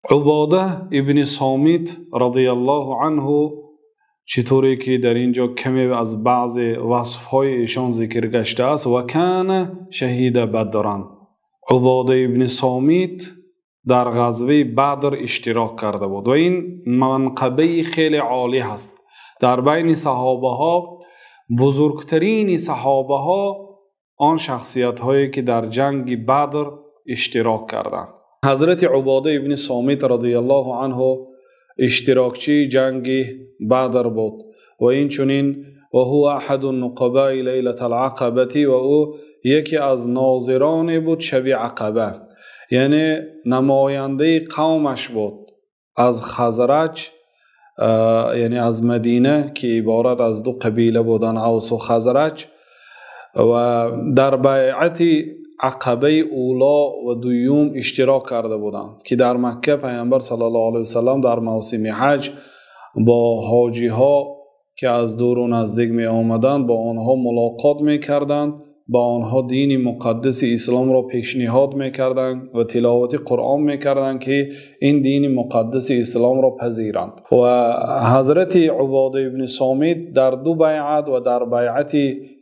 عباده ابن صامت رضی الله عنه چطوری که در اینجا کمی از بعض وصفهای ایشان ذکر گشته است و کان شهید بدران. عباده ابن صامت در غزوه بدر اشتراک کرده بود و این منقبه خیلی عالی هست. در بین صحابه ها بزرگترین صحابه ها آن شخصیت هایی که در جنگ بدر اشتراک کردند. حضرت عباده ابن صامت رضی الله عنه اشتراکچی جنگ بدر بود و این چنین و هو احد النقباء لیلة العقبه و او یکی از ناظران بود شب عقبه، یعنی نماینده قومش بود از خزرج، یعنی از مدینه که عبارت از دو قبیله بودن، اوس و خزرج، و در بیعت عقبه اولا و دوم اشتراک کرده بودند که در مکه پیامبر صلی الله علیه وسلم در موسم حج با حاجی ها که از دور و نزدیک می آمدند با آنها ملاقات می کردند، با آنها دین مقدس اسلام را پیشنهاد می کردند و تلاوت قرآن می کردند که این دین مقدس اسلام را پذیرند. و حضرت عباده ابن صامت در دو بیعت و در بیعت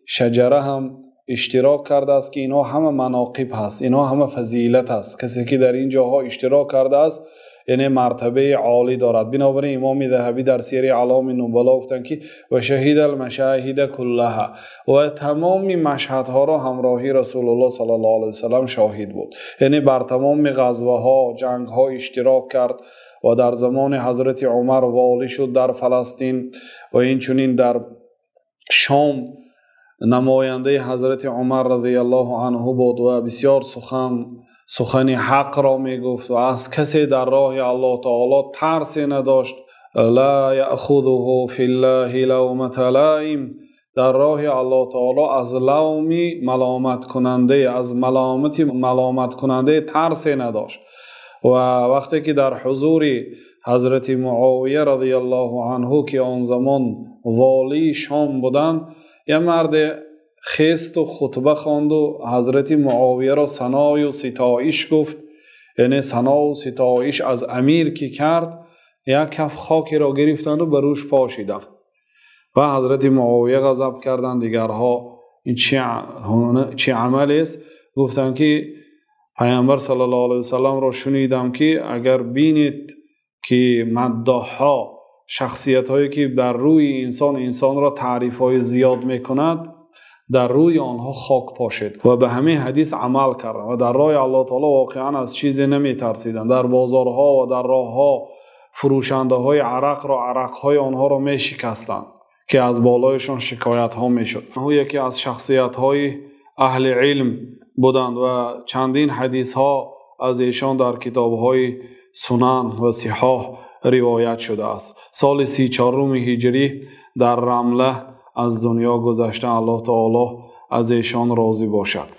شجره هم اشتراک کرده است که اینا همه مناقب هست، اینا همه فضیلت است. کسی که در این جاها اشتراک کرده است یعنی مرتبه عالی دارد. بنابراین امام ذهبی در سیر اعلام نبلا گفتند که و شهید المشاهد کلها و تمام مشهدها را همراهی رسول الله صلی الله علیه وسلم شاهد بود، یعنی بر تمام غزوه ها جنگ ها اشتراک کرد و در زمان حضرت عمر والی شد در فلسطین و این چنین در شام نماینده حضرت عمر رضی الله عنه بود و بسیار سخن حق را می گفت و از کسی در راه الله تعالی ترسی نداشت. لا یأخذه فی الله لومة لائم، در راه الله تعالی از لومی ملامت کننده، از ملامت کننده ترسی نداشت. و وقتی که در حضور حضرت معاویه رضی الله عنه که آن زمان والی شام بودند، یه مرد خست و خطبه خواند و حضرت معاویه را ثنا و ستایش گفت، یعنی ثنا و ستایش از امیر که کرد، یک کف خاکی را گرفتند و بر روش پاشیدند و حضرت معاویه غضب کردند. دیگرها این چه عمل است؟ گفتند که پیامبر صلی الله علیه وسلم را شنیدم که اگر بینید که مداح‌ها، شخصیت هایی که بر روی انسان را تعریف های زیاد میکند، در روی آنها خاک پاشید و به همین حدیث عمل کردند و در راه الله تعالی واقعا از چیزی نمی ترسیدند. در بازارها و در راهها فروشنده های عرق را عرق های آنها را می شکستند که از بالایشان شکایت ها می شد. او یکی از شخصیت های اهل علم بودند و چندین حدیث ها از ایشان در کتاب های سنن و صحاح روایت شده است. سال 34 هجری در رمله از دنیا گذشته. الله تعالی از ایشان راضی باشد.